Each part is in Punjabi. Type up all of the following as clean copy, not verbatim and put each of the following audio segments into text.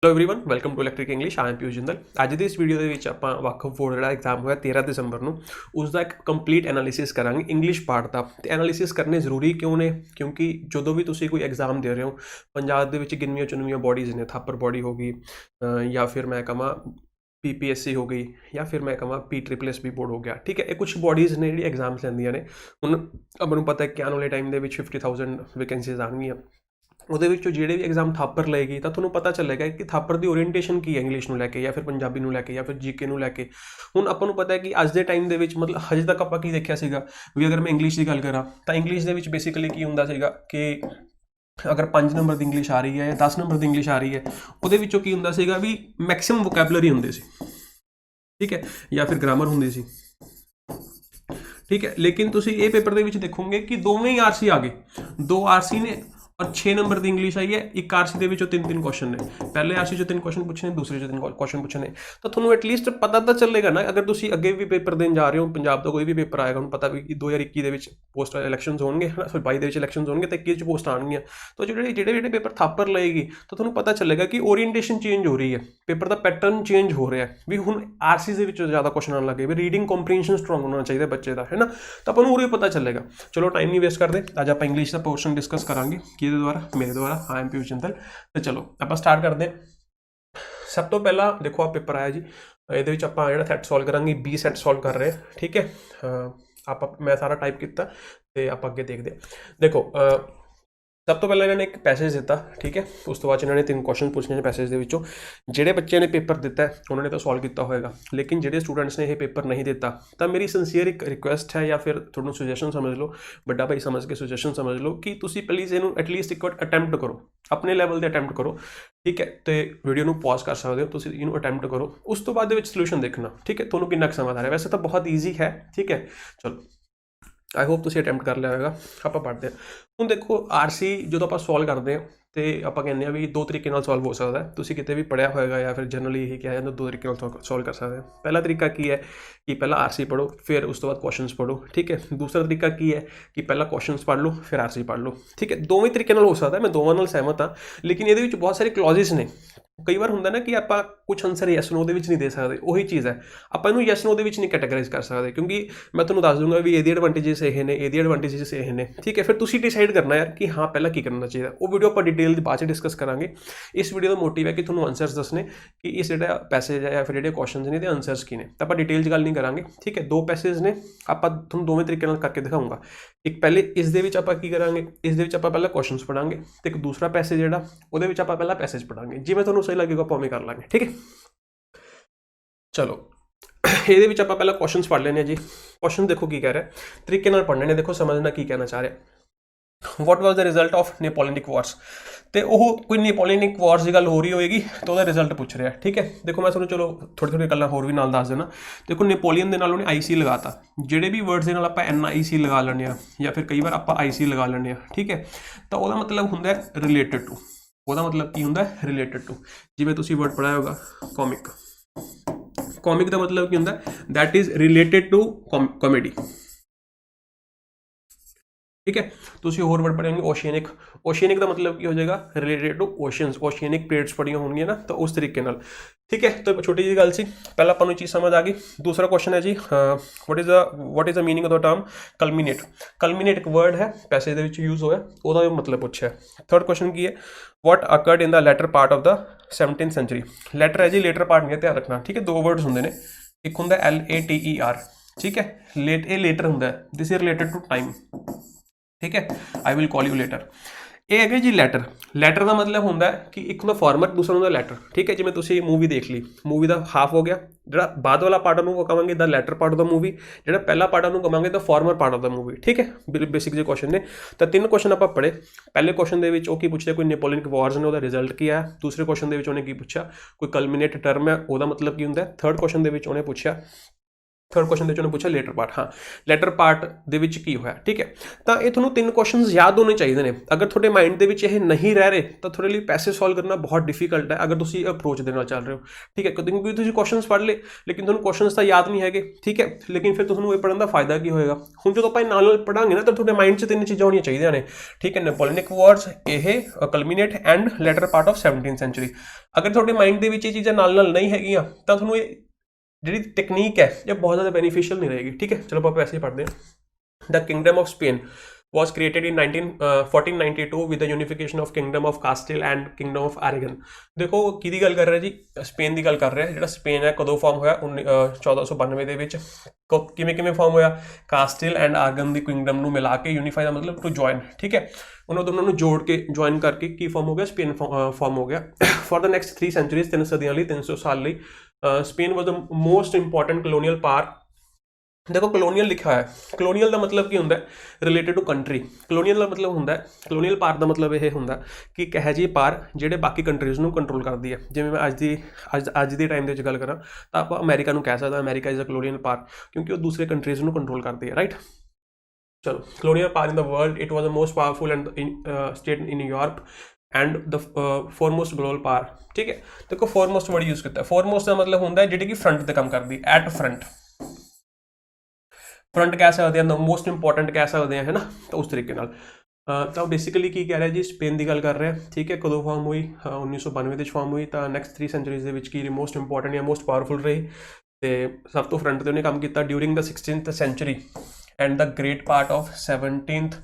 Hello everyone welcome to electric English I am Piyush Jindal. ਅੱਜ ਦੀ ਇਸ ਵੀਡੀਓ ਦੇ ਵਿੱਚ ਆਪਾਂ ਵਕਫ ਬੋਰਡ ਜਿਹੜਾ ਐਗਜ਼ਾਮ ਹੋਇਆ 13 ਦਸੰਬਰ ਨੂੰ ਉਸ ਦਾ ਇੱਕ ਕੰਪਲੀਟ ਐਨਾਲਿਸਿਸ ਕਰਾਂਗੇ ਇੰਗਲਿਸ਼ ਪਾਰਟ ਦਾ। ਤੇ ਐਨਾਲਿਸਿਸ ਕਰਨੇ ਜ਼ਰੂਰੀ ਕਿਉਂ ਨੇ? ਕਿਉਂਕਿ ਜਦੋਂ ਵੀ ਤੁਸੀਂ ਕੋਈ ਐਗਜ਼ਾਮ ਦੇ ਰਹੇ ਹੋ, ਪੰਜਾਬ ਦੇ ਵਿੱਚ ਗਿਣਵੀਆਂ ਚੁਣਵੀਆਂ ਬੋਡੀਜ਼ ਨੇ, ਥਾਪਰ ਬੋਡੀ ਹੋ ਗਈ ਜਾਂ ਫਿਰ ਮੈਂ ਕਹਾਂ PPSC ਹੋ ਗਈ ਜਾਂ ਫਿਰ ਮੈਂ ਕਹਾਂ PSSB ਬੋਰਡ ਹੋ ਗਿਆ। ਠੀਕ ਹੈ, ਇਹ ਕੁਛ ਬੋਡੀਜ਼ ਨੇ ਜਿਹੜੀ ਐਗਜ਼ਾਮਸ ਲੈਂਦੀਆਂ ਨੇ। ਹੁਣ ਆਪਾਂ ਨੂੰ ਪਤਾ ਹੈ ਕਿ ਆਉਣ ਵਾਲੇ ਟਾਈਮ ਦੇ ਵਿੱਚ 50,000 ਵੈਕੈਂਸੀਜ਼ ਆਉਣਗੀਆਂ। ਉਹਦੇ ਵਿੱਚੋਂ ਜਿਹੜੇ ਵੀ ਐਗਜ਼ਾਮ ਥਾਪਰ ਲਏਗੀ ਤਾਂ ਤੁਹਾਨੂੰ ਪਤਾ ਚੱਲੇਗਾ ਕਿ ਥਾਪਰ ਦੀ ਓਰੀਐਂਟੇਸ਼ਨ ਕੀ ਹੈ, ਇੰਗਲਿਸ਼ ਨੂੰ ਲੈ ਕੇ ਜਾਂ ਫਿਰ ਪੰਜਾਬੀ ਨੂੰ ਲੈ ਕੇ ਜਾਂ ਫਿਰ GK ਨੂੰ ਲੈ ਕੇ। ਹੁਣ ਆਪਾਂ ਨੂੰ ਪਤਾ ਹੈ ਕਿ ਅੱਜ ਦੇ ਟਾਈਮ ਦੇ ਵਿੱਚ ਮਤਲਬ ਹਜੇ ਤੱਕ ਆਪਾਂ ਕੀ ਦੇਖਿਆ ਸੀਗਾ ਵੀ ਅਗਰ ਮੈਂ ਇੰਗਲਿਸ਼ ਦੀ ਗੱਲ ਕਰਾਂ ਤਾਂ ਇੰਗਲਿਸ਼ ਦੇ ਵਿੱਚ ਬੇਸਿਕਲੀ ਕੀ ਹੁੰਦਾ ਸੀਗਾ ਕਿ ਅਗਰ 5 ਨੰਬਰ ਦੀ ਇੰਗਲਿਸ਼ ਆ ਰਹੀ ਹੈ ਜਾਂ 10 ਨੰਬਰ ਦੀ ਇੰਗਲਿਸ਼ ਆ ਰਹੀ ਹੈ, ਉਹਦੇ ਵਿੱਚੋਂ ਕੀ ਹੁੰਦਾ ਸੀਗਾ ਵੀ ਮੈਕਸਿਮਮ ਵੋਕੈਬਲਰੀ ਹੁੰਦੀ ਸੀ, ਠੀਕ ਹੈ, ਜਾਂ ਫਿਰ ਗ੍ਰਾਮਰ ਹੁੰਦੀ ਸੀ, ਠੀਕ ਹੈ। ਲੇਕਿਨ ਤੁਸੀਂ ਇਹ ਪੇਪਰ ਦੇ ਵਿੱਚ ਦੇਖੋਗੇ ਕਿ ਦੋਵੇਂ ਹੀ RC ਆ ਗਏ, 2 RC ਨੇ और 6 नंबर की इंग्लिश आई है। एक RC ਦੇ ਵਿੱਚੋਂ 3 क्वेश्चन ने, पहले RC चो 3 क्वेश्चन पूछने, दूसरे चो 3 क्वेश्चन पूछने। तो ਤੁਹਾਨੂੰ एटलीस्ट पता तो ਚੱਲੇਗਾ ਨਾ ਅਗਰ ਤੁਸੀਂ ਅੱਗੇ ਵੀ ਪੇਪਰ ਦੇਣ ਜਾ ਰਹੇ ਹੋ। ਪੰਜਾਬ ਦਾ ਕੋਈ ਵੀ ਪੇਪਰ ਆਏਗਾ, ਉਹਨੂੰ ਪਤਾ ਵੀ ਕਿ 2021 ਦੇ ਵਿੱਚ ਪੋਸਟ ਇਲੈਕਸ਼ਨਸ ਹੋਣਗੇ, ਫਿਰ 22 ਦੇ ਵਿੱਚ ਇਲੈਕਸ਼ਨਸ ਹੋਣਗੇ ਤੇ 21 ਚ ਪੋਸਟ ਆਣਗੀਆਂ। ਤਾਂ ਜਿਹੜੇ ਪੇਪਰ ਥਾਪਰ ਲਏਗੀ ਤਾਂ ਤੁਹਾਨੂੰ ਪਤਾ ਚੱਲੇਗਾ ਕਿ ਓਰੀਐਂਟੇਸ਼ਨ ਚੇਂਜ ਹੋ ਰਹੀ ਹੈ, ਪੇਪਰ ਦਾ ਪੈਟਰਨ ਚੇਂਜ ਹੋ ਰਿਹਾ ਹੈ ਵੀ ਹੁਣ RC ਦੇ ਵਿੱਚੋਂ ਜ਼ਿਆਦਾ ਕੁਐਸਚਨ ਆਉਣ ਲੱਗੇ ਵੀ ਰੀਡਿੰਗ ਕੰਪਰੀਹੈਂਸ਼ਨ ਸਟਰੋਂਗ ਹੋਣਾ ਚਾਹੀਦਾ ਬੱਚੇ ਦਾ, ਹੈ ਨਾ। ਤਾਂ ਆਪਾਂ ਨੂੰ ਉਰੇ ਪਤਾ ਚੱਲੇਗਾ। ਚਲੋ ਟਾਈਮ ਨਹੀਂ ਵੇਸਟ ਕਰਦੇ, ਅੱਜ ਆਪਾਂ ਇੰਗਲਿਸ਼ ਦਾ ਪੋਰਸ਼ਨ ਡਿਸਕਸ ਕਰਾਂਗੇ ਕਿਹਦੇ ਦੁਆਰਾ, ਮੇਰੇ ਦੁਆਰਾ। I am Piyush Jindal. तो चलो आप स्टार्ट करते हैं। सब तो पहला देखो आप पेपर आया जी, ये आप जो सैट सॉल्व करा B सैट सॉल्व कर रहे हैं, ठीक है। आप मैं सारा टाइप किया तो आप अगे देखते हैं। देखो सब तो पहले इन्होंने एक पैसेज दिता, ठीक है। उस तो बाद इन्होंने 3 क्वेश्चन पूछने पैसेज के विचों। ਜਿਹੜੇ ਬੱਚੇ ਨੇ पेपर दिता है उन्होंने तो सॉल्व किया होएगा, लेकिन ਜਿਹੜੇ स्टूडेंट्स ने यह पेपर नहीं दिता तो मेरी सिंसीयर एक रिक्वेस्ट है या फिर थोड़ा सुजैशन समझ लो, बड़ा भाई समझ के सुजैशन समझ लो कि तुसी प्लीज़ इनू एटलीस्ट एक बार अटैम्प्ट करो, अपने लैवल से अटैम्प्ट करो, ठीक है। तो वीडियो ਨੂੰ पॉज कर सकते हो, तुसी इनू अटैम्प्ट करो, उस तो बाद सोल्यूशन देखना, ठीक है। ਤੁਹਾਨੂੰ ਕਿੰਨਾ ਸਮਝ ਆ ਰਿਹਾ, वैसे तो बहुत ईजी है, ठीक है। चलो आई होप ਤੁਸੀਂ ਅਟੈਂਪਟ ਕਰ ਲਿਆ ਹੋਵੇਗਾ। ਆਪਾਂ ਪੜ੍ਹਦੇ ਹਾਂ। ਹੁਣ ਦੇਖੋ RC ਜਦੋਂ ਆਪਾਂ ਸੋਲਵ ਕਰਦੇ ਹਾਂ ਤੇ ਆਪਾਂ ਕਹਿੰਦੇ ਆ ਵੀ 2 ਤਰੀਕੇ ਨਾਲ ਸੋਲਵ ਹੋ ਸਕਦਾ ਹੈ। ਤੁਸੀਂ ਕਿਤੇ ਵੀ ਪੜ੍ਹਿਆ ਹੋਏਗਾ ਜਾਂ ਫਿਰ ਜਨਰਲੀ ਇਹ ਕਿਹਾ ਜਾਂਦਾ 2 ਤਰੀਕੇ ਨਾਲ ਸੋਲਵ ਕਰ ਸਕਦੇ ਹੋ। ਪਹਿਲਾ ਤਰੀਕਾ ਕੀ ਹੈ ਕਿ ਪਹਿਲਾਂ RC ਪੜ੍ਹੋ, ਫਿਰ ਉਸ ਤੋਂ ਬਾਅਦ ਕੁਐਸਚਨਸ ਪੜ੍ਹੋ, ਠੀਕ ਹੈ। ਦੂਸਰਾ ਤਰੀਕਾ ਕੀ ਹੈ ਕਿ ਪਹਿਲਾਂ ਕੁਐਸਚਨਸ ਪੜ੍ਹ ਲਓ ਫਿਰ RC ਪੜ੍ਹ ਲਓ, ਠੀਕ ਹੈ। ਦੋਵੇਂ ਤਰੀਕੇ ਨਾਲ ਹੋ ਸਕਦਾ, ਮੈਂ ਦੋਵਾਂ ਨਾਲ ਸਹਿਮਤ ਹਾਂ, ਲੇਕਿਨ ਇਹਦੇ ਵਿੱਚ ਬਹੁਤ ਸਾਰੇ ਕਲੌਜ਼ਸ ਨੇ। ਕਈ ਵਾਰ ਹੁੰਦਾ ਨਾ ਕਿ ਆਪਾਂ ਕੁਛ ਆਨਸਰ ਯੈਸ ਨੋ ਦੇ ਵਿੱਚ ਨਹੀਂ ਦੇ ਸਕਦੇ, ਉਹੀ ਚੀਜ਼ ਹੈ। ਆਪਾਂ ਇਹਨੂੰ ਯੈਸ ਨੋ ਦੇ ਵਿੱਚ ਨਹੀਂ ਕੈਟਾਗਰਾਈਜ਼ ਕਰ ਸਕਦੇ, ਕਿਉਂਕਿ ਮੈਂ ਤੁਹਾਨੂੰ ਦੱਸ ਦੂੰਗਾ ਵੀ ਇਹਦੀ ਐਡਵਾਂਟੇਜਸ ਇਹ ਨੇ, ਇਹਦੀ ਐਡਵਾਂਟੇਜਸ ਇਹ ਨੇ, ਠੀਕ ਹੈ। ਫਿਰ ਤੁਸੀਂ ਡਿਸਾਈਡ ਕਰਨਾ ਯਾਰ ਕਿ ਹਾਂ ਪਹਿਲਾਂ ਕੀ ਕਰਨਾ ਚਾਹੀਦਾ। ਉਹ ਵੀਡੀਓ ਆਪਾਂ ਡਿਟੇਲ ਬਾਅਦ 'ਚ ਡਿਸਕਸ ਕਰਾਂਗੇ। ਇਸ ਵੀਡੀਓ ਦਾ ਮੋਟਿਵ ਹੈ ਕਿ ਤੁਹਾਨੂੰ ਆਨਸਰਸ ਦੱਸਣੇ ਕਿ ਇਸ ਜਿਹੜਾ ਪੈਸੇਜ ਹੈ ਜਾਂ ਫਿਰ ਜਿਹੜੇ ਕੁਐਸਚਨਸ ਨੇ ਇਹਦੇ ਆਨਸਰਸ ਕੀ ਨੇ। ਤਾਂ ਆਪਾਂ ਡਿਟੇਲ 'ਚ ਗੱਲ ਨਹੀਂ ਕਰਾਂਗੇ, ਠੀਕ ਹੈ। 2 ਪੈਸੇਜ ਨੇ, ਆਪਾਂ ਤੁਹਾਨੂੰ ਦੋਵੇਂ ਤਰੀਕੇ ਨਾਲ ਕਰਕੇ ਦਿਖਾਊਂਗਾ। ਇੱਕ ਪਹਿਲੇ ਇਸ ਦੇ ਵਿੱਚ ਆਪਾਂ ਕੀ ਕਰਾਂਗੇ, ਇਸ ਦੇ ਵਿੱਚ ਆਪਾਂ ਪਹਿਲਾਂ ਕੁਐਸਚਨਸ ਪੜਾਂਗੇ ਤੇ ਇੱਕ ਦੂਸਰਾ ਪੈਸੇਜ ਜਿਹੜਾ ਉਹਦੇ ਵਿੱਚ ਆਪਾਂ ਪਹਿਲਾਂ ਪੈਸੇਜ ਪੜਾਂਗੇ। ਜਿਵੇਂ ਤੁਹਾਨੂੰ ਸਹੀ ਲੱਗੇਗਾ ਆਪਾਂ ਉਵੇਂ ਕਰ ਲਾਂਗੇ, ਠੀਕ ਹੈ। ਚਲੋ ਇਹਦੇ ਵਿੱਚ ਆਪਾਂ ਪਹਿਲਾਂ ਕੁਐਸਚਨਸ ਪੜ੍ਹ ਲੈਂਦੇ ਹਾਂ ਜੀ। ਕੁਐਸਚਨ ਦੇਖੋ ਕੀ ਕਹਿ ਰਿਹਾ, ਤਰੀਕੇ ਨਾਲ ਪੜ੍ਹਨੇ ਨੇ, ਦੇਖੋ ਸਮਝਣਾ ਕੀ ਕਹਿਣਾ ਚਾਹ ਰਿਹਾ। ਵਾਟ ਵਾਜ਼ ਦ ਰਿਜ਼ਲਟ ਆਫ ਨੇਪੋਲੀਅਨਿਕ ਵਾਰਸ, ਤੇ ਉਹ ਕੋਈ ਨੇਪੋਲੀਅਨਿਕ ਵਾਰਸ ਦੀ ਗੱਲ ਹੋ ਰਹੀ ਹੋਏਗੀ ਤਾਂ ਉਹਦਾ ਰਿਜ਼ਲਟ ਪੁੱਛ ਰਿਹਾ, ਠੀਕ ਹੈ। ਦੇਖੋ ਮੈਂ ਤੁਹਾਨੂੰ ਚਲੋ ਥੋੜ੍ਹੀ ਗੱਲਾਂ ਹੋਰ ਵੀ ਨਾਲ ਦੱਸ ਦੇਣਾ। ਦੇਖੋ ਨੇਪੋਲੀਅਨ ਦੇ ਨਾਲ ਉਹਨੇ IC ਲਗਾਤਾ, ਜਿਹੜੇ ਵੀ ਵਰਡਸ ਦੇ ਨਾਲ ਆਪਾਂ NIC ਲਗਾ ਲੈਂਦੇ ਹਾਂ ਜਾਂ ਫਿਰ ਕਈ ਵਾਰ ਆਪਾਂ IC ਲਗਾ ਲੈਂਦੇ ਹਾਂ, ਠੀਕ ਹੈ। ਤਾਂ ਉਹਦਾ ਮਤਲਬ ਹੁੰਦਾ ਰਿਲੇਟਡ ਟੂ, ਉਹਦਾ ਮਤਲਬ ਕੀ ਹੁੰਦਾ ਰਿਲੇਟਡ ਟੂ। ਜਿਵੇਂ ਤੁਸੀਂ ਵਰਡ ਪੜ੍ਹਾਇਆ ਹੋਗਾ ਕੌਮਿਕ, ਕੌਮਿਕ ਦਾ ਮਤਲਬ ਕੀ ਹੁੰਦਾ that is related to comedy, ठीक है। ਤੁਸੀਂ ਹੋਰ ਵਰਡ ਪੜ੍ਹਾਂਗੇ ਓਸ਼ੀਅਨਿਕ, ਓਸ਼ੀਅਨਿਕ ਦਾ ਮਤਲਬ ਕੀ ਹੋ ਜਾਏਗਾ ਰਿਲੇਟਡ ਟੂ ਓਸ਼ੀਅਨਸ, ਓਸ਼ੀਅਨਿਕ ਪਲੇਟਸ ਪੜੀਆਂ ਹੋਣਗੀਆਂ ਨਾ, ਤਾਂ ਉਸ ਤਰੀਕੇ ਨਾਲ, ਠੀਕ ਹੈ। ਤਾਂ ਛੋਟੀ ਜਿਹੀ ਗੱਲ ਸੀ, ਪਹਿਲਾਂ ਆਪਾਂ ਨੂੰ ਚੀਜ਼ ਸਮਝ ਆ ਗਈ। ਦੂਸਰਾ ਕੁਐਸਚਨ ਹੈ ਜੀ what is the meaning of the term culminate. Culminate ਇੱਕ ਵਰਡ ਹੈ, ਪੈਸੇ ਦੇ ਵਿੱਚ ਯੂਜ਼ ਹੋਇਆ, ਉਹਦਾ ਮਤਲਬ ਪੁੱਛਿਆ। ਥਰਡ ਕੁਐਸਚਨ ਕੀ ਹੈ what occurred in the latter part of the 17th century. Latter ਹੈ ਜੀ, ਲੇਟਰ ਪਾਰਟ ਨਹੀਂ, ਧਿਆਨ ਰੱਖਣਾ, ਠੀਕ ਹੈ। 2 ਵਰਡਸ ਹੁੰਦੇ ਨੇ, ਇੱਕ ਹੁੰਦਾ LATER, ਠੀਕ ਹੈ। ਇਹ ਲੇਟਰ ਹੁੰਦਾ, this is related to time, ठीक है। I will call you later. ये है जी लैटर। लैटर का मतलब होंगे कि एक होंगे फॉर्मट, दूसरा होंगे लैटर, ठीक है। जिवें तुसीं मूवी देख ली, मूवी का हाफ हो गया, जो बाद वाला पार्ट उन्होंने कहांगे the latter part of the movie, जो पहला पार्ट उन्होंने कहांगे the former part of the movie, ठीक है। बेसिक जो क्वेश्चन ने, तो 3 क्वेश्चन आप पढ़े। पहले क्वेश्चन के पूछे कोई नैपोलीयनिक वार्स ने, उसका रिजल्ट क्या है। दूसरे क्वेश्चन के उन्हें की पूछा कोई कलमिनेट टर्म है, उसका मतलब की होंगे। थर्ड क्वेश्चन के उन्हें पूछा थर्ड क्वेश्चन ਦੇ ਚੋਂ ਪੁੱਛਿਆ ਲੈਟਰ ਪਾਰਟ। ਹਾਂ, ਲੈਟਰ ਪਾਰਟ ਦੇ ਵਿੱਚ ਕੀ ਹੋਇਆ, ਠੀਕ ਹੈ। ਤਾਂ ਇਹ ਤੁਹਾਨੂੰ 3 ਕੁਐਸਚਨਸ ਯਾਦ ਹੋਣੇ ਚਾਹੀਦੇ ਨੇ। ਅਗਰ ਤੁਹਾਡੇ ਮਾਈਂਡ ਦੇ ਵਿੱਚ ਇਹ ਨਹੀਂ ਰਹਿ ਰਹੇ ਤਾਂ ਤੁਹਾਡੇ ਲਈ ਪੈਸੇ ਸੋਲਵ ਕਰਨਾ ਬਹੁਤ ਡਿਫਿਕਲਟ ਹੈ, ਅਗਰ ਤੁਸੀਂ ਅਪਰੋਚ ਦੇ ਨਾਲ ਚੱਲ ਰਹੇ ਹੋ, ਠੀਕ ਹੈ। ਕਿਉਂਕਿ ਤੁਸੀਂ ਕੁਐਸਚਨਸ ਪੜ੍ਹ ਲਏ ਲੇਕਿਨ ਤੁਹਾਨੂੰ ਕੁਐਸਚਨਸ ਤਾਂ ਯਾਦ ਨਹੀਂ ਹੈਗੇ, ਠੀਕ ਹੈ। ਲੇਕਿਨ ਫਿਰ ਤੁਹਾਨੂੰ ਇਹ ਪੜ੍ਹਨ ਦਾ ਫਾਇਦਾ ਕੀ ਹੋਏਗਾ? ਹੁਣ ਜਦੋਂ ਆਪਾਂ ਨਾਲ ਨਾਲ ਪੜਾਂਗੇ ਨਾ ਤਾਂ ਤੁਹਾਡੇ ਮਾਈਂਡ 'ਚ 3 ਚੀਜ਼ਾਂ ਹੋਣੀਆਂ ਚਾਹੀਦੀਆਂ ਨੇ, ਠੀਕ ਹੈ। ਨੈਪੋਲੀਅਨਿਕ ਵਾਰਸ, ਇਹ culminate and latter part of 17th century. ਅਗਰ ਤੁਹਾਡੇ ਮਾਈਂਡ ਦੇ ਵਿੱਚ ਇਹ ਚੀਜ਼ਾਂ ਨਾਲ ਨਾਲ ਨਹੀਂ ਹੈਗੀਆਂ ਤਾਂ ਤੁਹਾਨੂੰ ਇਹ ਜਿਹੜੀ ਟੈਕਨੀਕ ਹੈ ਇਹ ਬਹੁਤ ਜ਼ਿਆਦਾ ਬੈਨੀਫੀਸ਼ੀਅਲ ਨਹੀਂ ਰਹੇਗੀ, ਠੀਕ ਹੈ। ਚਲੋ ਆਪਾਂ ਵੈਸੇ ਹੀ ਪੜ੍ਹਦੇ ਹਾਂ। The kingdom of Spain was created in 1492 with the unification of kingdom of Castile and kingdom of Aragon। ਦੇਖੋ ਕਿਹਦੀ ਗੱਲ ਕਰ ਰਿਹਾ ਜੀ? ਸਪੇਨ ਦੀ ਗੱਲ ਕਰ ਰਿਹਾ। ਜਿਹੜਾ ਸਪੇਨ ਹੈ ਕਦੋਂ ਫਾਰਮ ਹੋਇਆ? 1492 ਦੇ ਵਿੱਚ। ਕਿਵੇਂ ਫਾਰਮ ਹੋਇਆ? ਕਾਸਟਿਲ ਐਂਡ ਆਰਗਨ ਦੀ ਕਿੰਗਡਮ ਨੂੰ ਮਿਲਾ ਕੇ, ਯੂਨੀਫਾਈ ਦਾ ਮਤਲਬ ਟੂ ਜੁਆਇਨ, ਠੀਕ ਹੈ। ਉਹਨਾਂ ਦੋਨਾਂ ਨੂੰ ਜੋੜ ਕੇ ਜੁਆਇਨ ਕਰਕੇ ਕੀ ਫਾਰਮ ਹੋ ਗਿਆ? ਸਪੇਨ ਫਾਰਮ ਹੋ ਗਿਆ। ਫॉर द नेक्स्ट 3 सेंचुरीज, 3 ਸਦੀਆਂ ਲਈ, 300 ਸਾਲ ਲਈ Spain was the most important colonial power. देखो कलोनीअल लिखा है, कलोनीअल का मतलब की होंगे रिलेटेड टू कंट्री। कलोनीअल का मतलब होंगे, कलोनीअल पावर का मतलब यह होंगे कि एक है जी पावर ਜਿਹੜੇ बाकी कंट्रीज़ ਨੂੰ कंट्रोल करती है। जिवें मैं अज के टाइम गल करा तो आप अमेरिका कह सकते, अमेरिका इज़ अ कलोनीअल पावर क्योंकि वो दूसरे कंट्रीज़ ਨੂੰ कंट्रोल करती है, राइट। चलो, colonial power in the world, it was the most powerful and state in Europe and the foremost global power, ठीक है। देखो फोरमोस्ट वर्ड यूज़ किया। फोरमोस्ट का मतलब होंगे जी कि फ्रंट पर काम करती, एट फ्रंट, फ्रंट कह सकते हैं, मोस्ट इंपॉर्टेंट कह सकते हैं, है ना। तो उस तरीके नाल तो बेसिकली की कह रहा है जी, स्पेन की गल कर रहे हैं, ठीक है। कदों फॉर्म हुई? 1992 फॉर्म हुई। तो नैक्सट 3 सेंचुरीज की मोस्ट इंपॉर्टेंट या मोस्ट पावरफुल रही। तो सब तो फ्रंट पर उन्हें काम किया during the 16th century and the great part of 17th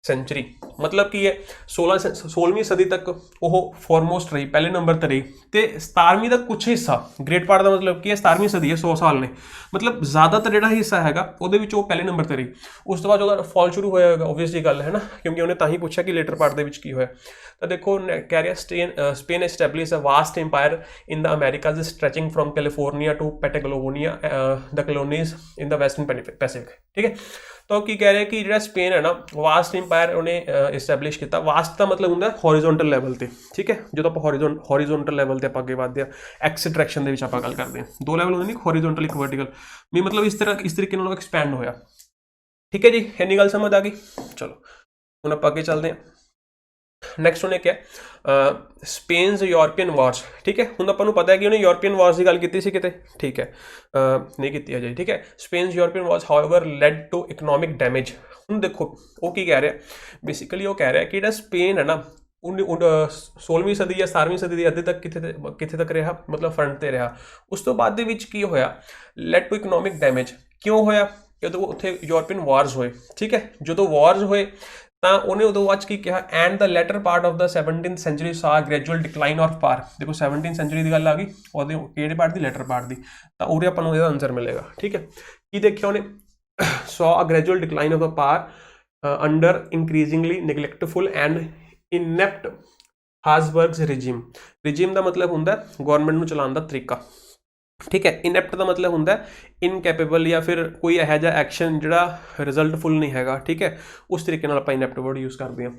century. मतलब की है 16वीं सदी तक वो फॉरमोस्ट रही, पहले नंबर पर रही। तो 17वीं का कुछ हिस्सा, ग्रेट पार्ट का मतलब की है 17वीं सदी है, 100 साल ने, मतलब ज़्यादातर जो हिस्सा है वो पहले नंबर पर रही। उस तो बाद जो फॉल शुरू होया होगा, ओबवियसली गल है ना, क्योंकि उन्हें तां ही पूछा कि लेटर पार्ट के होया। तो देखो कह रहा Spain establish a vast empire in the Americas stretching from California to Patagonia, the colonies in the western Pacific, ठीक है। तो की कह रहे हैं कि जो स्पेन है ना, वास्ट एम्पायर उन्हें इस्टैबलिश किया। वास्ट का मतलब होंगे हॉरिजोंटल लैवल पर, ठीक है। जो आप हॉरिजोंटल लैवल पर आगे बढ़ते हैं, एक्स डायरैक्शन के आप गल करते हैं, 2 लैवल होंगे, हॉरिजोंटल एक वर्टिकल भी, मतलब इस तरीके एक्सपैंड होया, ठीक है जी। इन्नी गल समझ आ गई। चलो हुण आप अगे चलते हैं। नैक्सट उन्हें क्या स्पेन्स यूरोपियन वार्स, ठीक है। हुण आपां नूं पता है कि उन्हें यूरोपियन वार्स की गल कीती सी किते, ठीक है, नहीं की अजे, ठीक है। Spain's European wars however led to economic damage. हुण देखो वो की कह रहा है, बेसिकली वो कह रहा है कि जो स्पेन है ना 16वीं सदी या 17वीं सदी के अद्धे तक कित्थे तक रहा, मतलब फ्रंट पर रहा। उस तो बाद की होया, लैड टू इकनॉमिक डैमेज क्यों होया? जो उत्थे यूरोपियन वार्स होए, ठीक है। जो वार्स होए तो उन्हें उदों बाद की कहा and the latter part of the 17th century सा ग्रेजुअल डिक्लाइन ऑफ पावर। देखो 17th सेंचुरी की गल आ गई, और किहड़े पार्ट की लैटर पार्ट की, तो उरे आपां नूं इहदा आंसर मिलेगा, ठीक है। की देखिया उन्हें saw a gradual decline of the power under increasingly neglectful and inept Habsburgs regime का मतलब होंगे गवर्नमेंट में चलाने का तरीका, ठीक है। इनैप्ट का मतलब होंगे इनकैपेबल या फिर कोई यह जा एक्शन जोड़ा रिजल्टफुल नहीं है, ठीक है। उस तरीके आप इनैप्ट वर्ड यूज़ करते हैं,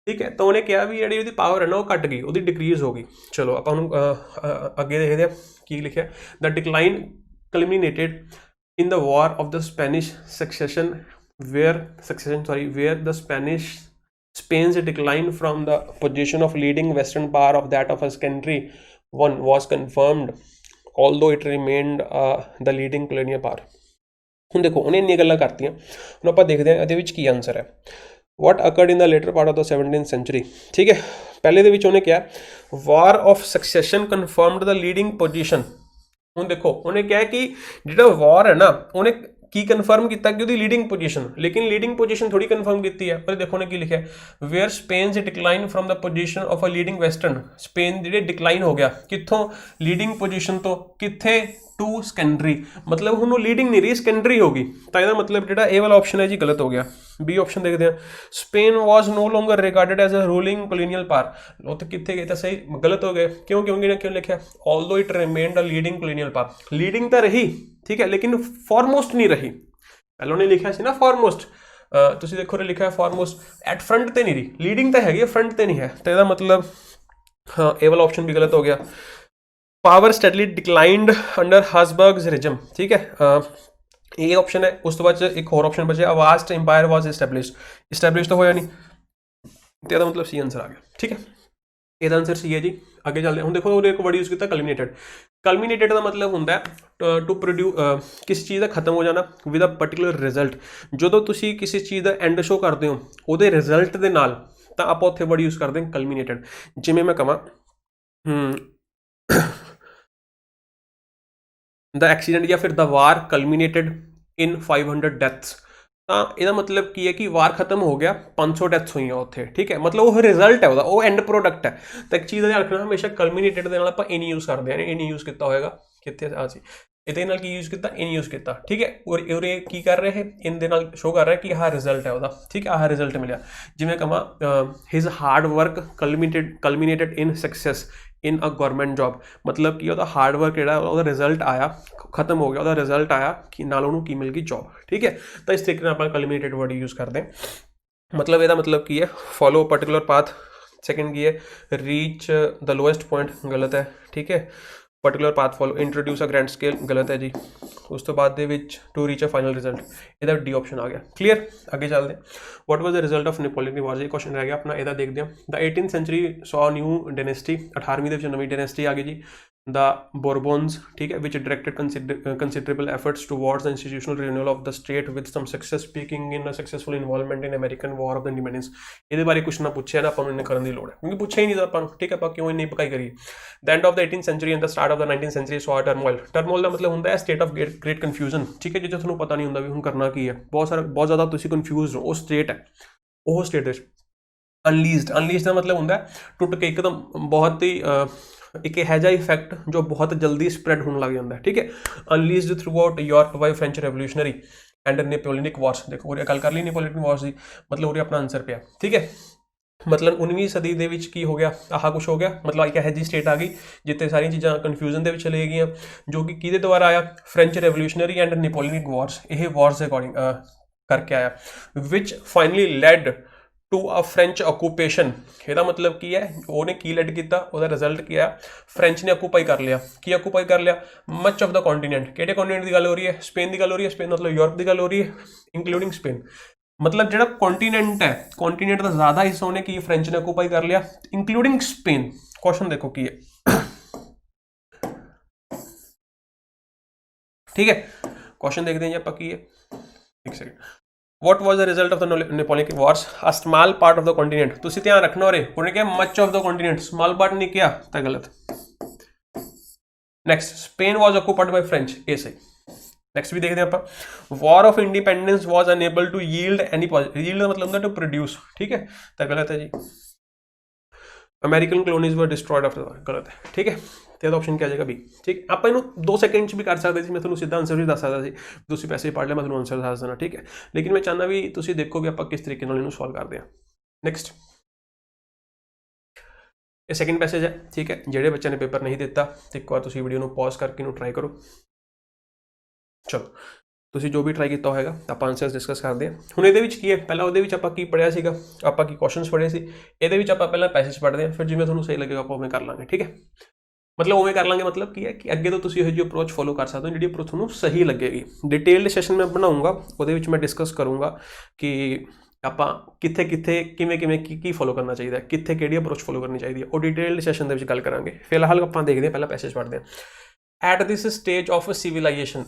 ठीक है। तो उन्हें कहा भी जी पावर है ना वो घट गई, वो डिक्रीज हो गई। चलो आप अगे देखते हैं की लिखा, the decline culminated in the war of the Spanish succession where the Spain's decline from the position of leading western power of that of his country one was confirmed, although it remained the leading colonial power। ਹੁਣ देखो उन्हें इन्नी गल्लां करतियां, ਹੁਣ ਆਪਾਂ देखते हैं ਇਹਦੇ ਵਿੱਚ ਕੀ आंसर है। what occurred in the later part of the 17th century, ठीक है। पहले ਦੇ ਵਿੱਚ ਉਹਨੇ ਕਿਹਾ war of succession confirmed the leading position। ਹੁਣ देखो ਉਹਨੇ ਕਿਹਾ कि ਜਿਹੜਾ war है ना ਉਹਨੇ की कन्फर्म किया कि उसकी लीडिंग पोजीशन, लेकिन लीडिंग पोजीशन थोड़ी कन्फर्म की है। पर देखो ने की लिखा है where Spain decline from the position of a leading western. Spain जो डिक्लाइन हो गया कितों, लीडिंग पोजीशन तो कितने टू सेकेंडरी, मतलब हुण लीडिंग नहीं रही, सेकेंडरी होगी। तो यह मतलब जो ए वाला ऑप्शन है जी गलत हो गया। बी ऑप्शन देखते हैं, Spain was no longer regarded as a ruling colonial power. वो तो कितने गए तो सही, गलत हो गए। क्यों क्यों लिखा although it remained a leading colonial power. Leading तो रही, ठीक है, लेकिन फॉरमोस्ट नहीं रही। पहले उन्हें लिखा सी ना फॉरमोस्ट, तुसीं देखो लिखा है फॉरमोस्ट एट फ्रंट तो नहीं रही, लीडिंग तो हैगी फ्रंट तो नहीं है। तो यह मतलब हाँ ये वाला ऑप्शन भी गलत हो गया। Power steadily declined under Habsburgs regime, ठीक है। ਇਹ ਆਪਸ਼ਨ ਹੈ। ਉਸ ਤੋਂ ਬਾਅਦ ਇੱਕ ਹੋਰ ਆਪਸ਼ਨ ਬਚਿਆ, ਅ ਵਾਸਟ ਇੰਪਾਇਰ ਵਾਜ਼ ਇਸਟੈਬਲਿਸ਼ਡ ਤਾਂ ਹੋਇਆ ਨਹੀਂ, ਤੇ ਇਹਦਾ ਮਤਲਬ ਸੀ ਆਂਸਰ ਆ ਗਿਆ। ਠੀਕ ਹੈ, ਇਹਦਾ ਆਂਸਰ ਸੀ ਹੈ ਜੀ। ਅੱਗੇ ਚੱਲਦੇ ਹੁਣ ਦੇਖੋ ਉਹਨੇ ਇੱਕ ਵਰਡ ਯੂਜ਼ ਕੀਤਾ ਕਲਮੀਨੇਟਡ ਦਾ ਮਤਲਬ ਹੁੰਦਾ ਟੂ ਕਿਸੇ ਚੀਜ਼ ਦਾ ਖਤਮ ਹੋ ਜਾਣਾ ਵਿਦ ਅ ਪਰਟੀਕੂਲਰ ਰਿਜ਼ਲਟ। ਜਦੋਂ ਤੁਸੀਂ ਕਿਸੇ ਚੀਜ਼ ਦਾ ਐਂਡ ਸ਼ੋ ਕਰਦੇ ਹੋ ਉਹਦੇ ਰਿਜ਼ਲਟ ਦੇ ਨਾਲ, ਤਾਂ ਆਪਾਂ ਉੱਥੇ ਵਰਡ ਯੂਜ਼ ਕਰਦੇ ਹਾਂ ਕਲਮੀਨੇਟਡ। ਜਿਵੇਂ ਮੈਂ ਕਹਾਂ ਦਾ ਐਕਸੀਡੈਂਟ ਜਾਂ ਫਿਰ ਦਾ ਵਾਰ ਕਲਮੀਨੇਟਡ ਇਨ 500 ਡੈਥਸ, ਤਾਂ ਇਹਦਾ ਮਤਲਬ ਕੀ ਹੈ ਕਿ ਵਾਰ ਖਤਮ ਹੋ ਗਿਆ, 500 ਡੈਥਸ ਹੋਈਆਂ ਉੱਥੇ। ਠੀਕ ਹੈ, ਮਤਲਬ ਉਹ ਰਿਜ਼ਲਟ ਹੈ ਉਹਦਾ, ਉਹ ਐਂਡ ਪ੍ਰੋਡਕਟ ਹੈ। ਤਾਂ ਇੱਕ ਚੀਜ਼ ਦਾ ਧਿਆਨ ਰੱਖਣਾ, ਹਮੇਸ਼ਾ ਕਲਮੀਨੇਟਡ ਦੇ ਨਾਲ ਆਪਾਂ ਇਨ ਯੂਜ਼ ਕਰਦੇ ਹਾਂ। ਇਨ ਯੂਜ਼ ਕੀਤਾ ਹੋਏਗਾ ਕਿੱਥੇ ਆ ਸੀ, ਇਹਦੇ ਨਾਲ ਕੀ ਯੂਜ਼ ਕੀਤਾ, ਇਨ ਯੂਜ਼ ਕੀਤਾ। ਠੀਕ ਹੈ, ਔਰ ਇਹ ਕੀ ਕਰ ਰਿਹਾ ਹੈ, ਇਨ ਦੇ ਨਾਲ ਸ਼ੋ ਕਰ ਰਿਹਾ ਕਿ ਆਹ ਰਿਜ਼ਲਟ ਹੈ ਉਹਦਾ। ਠੀਕ ਹੈ, ਆਹ ਰਿਜ਼ਲਟ ਮਿਲਿਆ। ਜਿਵੇਂ ਕਹਾਂ his hard work culminated in success in a government job, ਮਤਲਬ ਕਿ ਉਹਦਾ ਹਾਰਡ ਵਰਕ ਜਿਹੜਾ ਉਹਦਾ ਰਿਜ਼ਲਟ ਆਇਆ, ਖਤਮ ਹੋ ਗਿਆ, ਉਹਦਾ ਰਿਜ਼ਲਟ ਆਇਆ ਕਿ ਨਾਲ ਉਹਨੂੰ ਕੀ ਮਿਲ ਗਈ, ਜੌਬ। ਠੀਕ ਹੈ, ਤਾਂ ਇਸ ਤਰੀਕੇ ਨਾਲ ਆਪਾਂ ਕਲਮੀਨੇਟਡ ਵਰਡ ਯੂਜ਼ ਕਰਦੇ ਹਾਂ। ਮਤਲਬ ਇਹਦਾ ਮਤਲਬ ਕੀ ਹੈ, ਫੋਲੋ ਪਰਟੀਕੂਲਰ ਪਾਥ। ਸੈਕਿੰਡ ਕੀ ਹੈ, ਰੀਚ ਦ ਲੋਐਸਟ ਪੁਆਇੰਟ, ਗਲਤ ਹੈ। ਠੀਕ ਹੈ, particular path follow, introduce a grand scale, ਗਲਤ ਹੈ ਜੀ। ਉਸ ਤੋਂ ਬਾਅਦ ਦੇ ਵਿੱਚ to reach a final result, ਇਹਦਾ ਡੀ ਆਪਸ਼ਨ ਆ ਗਿਆ। ਕਲੀਅਰ, ਅੱਗੇ ਚੱਲਦੇ ਹਾਂ। What was the result of Napoleon wars, ਇਹ ਕੁਐਸਚਨ ਰਹਿ ਗਿਆ ਆਪਣਾ, ਇਹਦਾ ਦੇਖਦੇ ਹਾਂ। The 18th century saw new dynasty, 18ਵੀਂ ਦੇ ਵਿੱਚ ਨਵੀਂ ਡਾਇਨੈਸਟੀ ਆ ਗਈ ਜੀ। ਦ ਬੋਰਬੋਨਸ, ਠੀਕ ਹੈ, which directed considerable efforts towards the institutional renewal of the state with some success, speaking in a successful involvement in American war of the independence. ਇਹਦੇ ਬਾਰੇ ਕੁਛ ਨਾ ਪੁੱਛਿਆ ਨਾ, ਆਪਾਂ ਨੂੰ ਇੰਨੇ ਕਰਨ ਦੀ ਲੋੜ ਹੈ, ਕਿਉਂਕਿ ਪੁੱਛਿਆ ਹੀ ਨਹੀਂ ਤਾਂ ਆਪਾਂ ਨੂੰ। ਠੀਕ ਹੈ, ਆਪਾਂ ਕਿਉਂ ਇੰਨੀ ਪਕਾਈ ਕਰੀਏ। The end of the 18th century and the start of the 19th century saw turmoil. ਟਰਮੋਇਲ ਦਾ ਮਤਲਬ ਹੁੰਦਾ ਹੈ ਸਟੇਟ ਆਫ ਗ੍ਰੇਟ ਕਨਫਿਊਜ਼ਨ। ਠੀਕ ਹੈ, ਜਿੱਥੇ ਤੁਹਾਨੂੰ ਪਤਾ ਨਹੀਂ ਹੁੰਦਾ ਵੀ ਹੁਣ ਕਰਨਾ ਕੀ ਹੈ, ਬਹੁਤ ਜ਼ਿਆਦਾ ਤੁਸੀਂ ਕਨਫਿਊਜ਼ਡ ਹੋ, ਉਹ ਸਟੇਟ ਹੈ, ਉਹ ਸਟੇਟ ਵਿੱਚ। ਅਨਲੀਜ਼ਡ ਦਾ ਮਤਲਬ ਹੁੰਦਾ ਟੁੱਟ ਕੇ ਇੱਕਦਮ, ਬਹੁਤ ਹੀ ਇੱਕ ਇਹੋ ਜਿਹਾ ਇਫੈਕਟ ਜੋ ਬਹੁਤ ਜਲਦੀ ਸਪਰੈਡ ਹੋਣ ਲੱਗ ਜਾਂਦਾ ਹੈ। ਠੀਕ ਹੈ, unleashed throughout Europe by French revolutionary and Napoleonic wars. ਦੇਖੋ ਉਰੇ ਗੱਲ ਕਰ ਲਈ ਨੈਪੋਲੀਅਨ ਵਾਰਸ ਦੀ, ਮਤਲਬ ਉਰੇ ਆਪਣਾ ਆਨਸਰ ਪਿਆ। ਠੀਕ ਹੈ, ਮਤਲਬ 19ਵੀਂ ਸਦੀ ਦੇ ਵਿੱਚ ਕੀ ਹੋ ਗਿਆ, ਆਹ ਕੁਛ ਹੋ ਗਿਆ। ਮਤਲਬ ਇੱਕ ਇਹੋ ਜਿਹੀ ਸਟੇਟ ਆ ਗਈ ਜਿੱਥੇ ਸਾਰੀਆਂ ਚੀਜ਼ਾਂ ਕਨਫਿਊਜ਼ਨ ਦੇ ਵਿੱਚ ਚਲੇ ਗਈਆਂ, ਜੋ ਕਿ ਕਿਹਦੇ ਦੁਆਰਾ ਆਇਆ, French revolutionary and Napoleonic wars. ਇਹ ਵਾਰਸ ਦੇ ਅਕੋਰਡਿੰਗ ਕਰਕੇ ਆਇਆ, which finally led to a French occupation. ਇਹਦਾ ਮਤਲਬ ਕੀ ਹੈ, ਉਹਨੇ ਕੀ ਲੈਡ ਕੀਤਾ, ਉਹਦਾ ਰਿਜ਼ਲਟ ਕੀ ਆਇਆ, ਫ੍ਰੈਂਚ ਨੇ ਆਕੂਪਾਈ ਕਰ ਲਿਆ। ਕੀ ਆਕੂਪਾਈ ਕਰ ਲਿਆ, ਮਚ ਆਫ ਦਾ ਕੰਟੀਨੈਂਟ। ਕਿਹੜੇ ਕੰਟੀਨੈਂਟ ਦੀ ਗੱਲ ਹੋ ਰਹੀ ਹੈ, ਸਪੇਨ ਦੀ ਗੱਲ ਹੋ ਰਹੀ ਹੈ। ਸਪੇਨ ਮਤਲਬ ਯੂਰਪ ਦੀ ਗੱਲ ਹੋ ਰਹੀ ਹੈ, ਇੰਕਲੂਡਿੰਗ ਸਪੇਨ। ਮਤਲਬ ਜਿਹੜਾ ਕੰਟੀਨੈਂਟ ਹੈ, ਕੰਟੀਨੈਂਟ ਦਾ ਜ਼ਿਆਦਾ ਹਿੱਸਾ ਉਹਨੇ ਕੀ ਫ੍ਰੈਂਚ ਨੇ ਆਕੂਪਾਈ ਕਰ ਲਿਆ, ਇੰਕਲੂਡਿੰਗ ਸਪੇਨ। ਕੁਐਸਚਨ ਦੇਖੋ ਕੀ ਹੈ। ਠੀਕ ਹੈ, ਕੁਐਸਚਨ ਦੇਖਦੇ ਹਾਂ ਜੀ ਆਪਾਂ ਕੀ ਹੈ। ਇੱਕ second. What was the result of the Napoleonic Wars? A small part of the continent. ਤੁਸੀਂ ਧਿਆਨ ਰੱਖਣਾ ਉਰੇ, ਉਹਨੇ ਕਿਹਾ much of the continent, small part ਨਹੀਂ ਕਿਹਾ ਤਾਂ ਗਲਤ। Next, Spain was occupied by French, ਇਹ ਸਹੀ। Next ਵੀ ਦੇਖਦੇ ਹਾਂ ਆਪਾਂ। War of Independence was unable to yield any positive, yield ਦਾ ਮਤਲਬ ਹੁੰਦਾ to produce। ਠੀਕ ਹੈ, ਤਾਂ ਗਲਤ ਹੈ ਜੀ। ਅਮਰੀਕਨ ਕਲੋਨੀਜ਼ ਵਰ ਡਿਸਟਰੋਇਡ ਆਫਟਰ ਵਾਰ, ਗਲਤ ਹੈ। ਠੀਕ ਹੈ, ਤੇ ਇਹਦਾ ਆਪਸ਼ਨ ਕੀ ਆ ਜਾਏਗਾ, ਬੀ। ਠੀਕ, ਆਪਾਂ ਇਹਨੂੰ 2 ਸੈਕਿੰਡ 'ਚ ਵੀ ਕਰ ਸਕਦੇ ਸੀ, ਮੈਂ ਤੁਹਾਨੂੰ ਸਿੱਧਾ ਆਨਸਰ ਵੀ ਦੱਸ ਸਕਦਾ ਸੀ, ਤੁਸੀਂ ਪੈਸੇ ਪੜ੍ਹ ਲਿਆ, ਮੈਂ ਤੁਹਾਨੂੰ ਆਨਸਰ ਦੱਸ ਦੇਣਾ। ਠੀਕ ਹੈ, ਲੇਕਿਨ ਮੈਂ ਚਾਹੁੰਦਾ ਵੀ ਤੁਸੀਂ ਦੇਖੋ ਵੀ ਆਪਾਂ ਕਿਸ ਤਰੀਕੇ ਨਾਲ ਇਹਨੂੰ ਸੋਲਵ ਕਰਦੇ ਹਾਂ। ਨੈਕਸਟ, ਇਹ ਸੈਕਿੰਡ ਪੈਸੇਜ ਹੈ। ਠੀਕ ਹੈ, ਜਿਹੜੇ ਬੱਚਿਆਂ ਨੇ ਪੇਪਰ ਨਹੀਂ ਦਿੱਤਾ ਤੇ ਇੱਕ ਵਾਰ ਤੁਸੀਂ ਵੀਡੀਓ ਨੂੰ ਪੌਜ਼ ਕਰਕੇ ਇਹਨੂੰ ਟਰਾਈ ਕਰੋ। ਚਲੋ, ਤੁਸੀਂ ਜੋ ਵੀ ਟਰਾਈ ਕੀਤਾ ਹੋਏਗਾ ਆਪਾਂ ਆਨਸਰਸ ਡਿਸਕਸ ਕਰਦੇ ਹਾਂ। ਹੁਣ ਇਹਦੇ ਵਿੱਚ ਕੀ ਹੈ, ਪਹਿਲਾਂ ਉਹਦੇ ਵਿੱਚ ਆਪਾਂ ਕੀ ਪੜ੍ਹਿਆ ਸੀਗਾ, ਆਪਾਂ ਕੀ ਕੁਐਸਚਨਸ ਪੜ੍ਹੇ ਸੀ। ਇਹਦੇ ਵਿੱਚ ਆਪਾਂ ਪਹਿਲਾਂ ਪੈਸੇਜ ਪੜ੍ਹਦੇ ਹਾਂ, ਫਿਰ ਜਿਵੇਂ ਤੁਹਾਨੂੰ ਸਹੀ ਲੱਗੇਗਾ ਆਪਾਂ ਉਵੇਂ ਕਰ ਲਾਂਗੇ। ਠੀਕ ਹੈ, ਮਤਲਬ ਉਵੇਂ ਕਰ ਲਾਂਗੇ, ਮਤਲਬ ਕੀ ਹੈ ਕਿ ਅੱਗੇ ਤੋਂ ਤੁਸੀਂ ਇਹੋ ਜਿਹੀ ਅਪਰੋਚ ਫੋਲੋ ਕਰ ਸਕਦੇ ਹੋ ਜਿਹੜੀ ਅਪਰੋਚ ਤੁਹਾਨੂੰ ਸਹੀ ਲੱਗੇਗੀ। ਡਿਟੇਲਡ ਸੈਸ਼ਨ ਮੈਂ ਬਣਾਉਂਗਾ, ਉਹਦੇ ਵਿੱਚ ਮੈਂ ਡਿਸਕਸ ਕਰੂੰਗਾ ਕਿ ਆਪਾਂ ਕਿੱਥੇ ਕਿੱਥੇ ਕਿਵੇਂ ਕਿਵੇਂ ਕੀ ਫੋਲੋ ਕਰਨਾ ਚਾਹੀਦਾ, ਕਿੱਥੇ ਕਿਹੜੀ ਅਪਰੋਚ ਫੋਲੋ ਕਰਨੀ ਚਾਹੀਦੀ ਹੈ, ਉਹ ਡਿਟੇਲਡ ਸੈਸ਼ਨ ਦੇ ਵਿੱਚ ਗੱਲ ਕਰਾਂਗੇ। ਫਿਲਹਾਲ ਆਪਾਂ ਦੇਖਦੇ ਹਾਂ, ਪਹਿਲਾਂ ਪੈਸੇਜ ਪੜ੍ਹਦੇ ਹਾਂ। At this stage of civilization,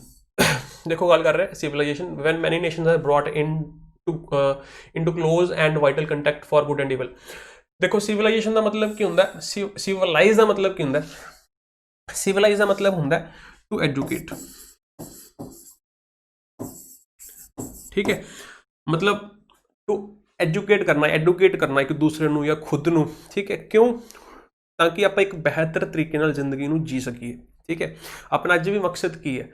ਦੇਖੋ ਗੱਲ ਕਰ ਰਹੇ civilization, when many nations are brought into close and vital contact for good and evil. ਦੇਖੋ ਸਿਵਲਾਈਜੇਸ਼ਨ ਦਾ ਮਤਲਬ ਕੀ ਹੁੰਦਾ, ਸਿਵਲਾਈਜ਼ ਦਾ ਮਤਲਬ ਕੀ ਹੁੰਦਾ, ਸਿਵਲਾਈਜ਼ ਦਾ ਮਤਲਬ ਹੁੰਦਾ ਟੂ ਐਜੂਕੇਟ। ਠੀਕ ਹੈ, ਮਤਲਬ ਟੂ ਐਜੂਕੇਟ ਕਰਨਾ ਇੱਕ ਦੂਸਰੇ ਨੂੰ ਜਾਂ ਖੁਦ ਨੂੰ। ਠੀਕ ਹੈ, ਕਿਉਂ, ਤਾਂ ਕਿ ਆਪਾਂ ਇੱਕ ਬਿਹਤਰ ਤਰੀਕੇ ਨਾਲ ਜ਼ਿੰਦਗੀ ਨੂੰ ਜੀ ਸਕੀਏ। ਠੀਕ ਹੈ, ਆਪਣਾ ਅੱਜ ਵੀ ਮਕਸਦ ਕੀ ਹੈ।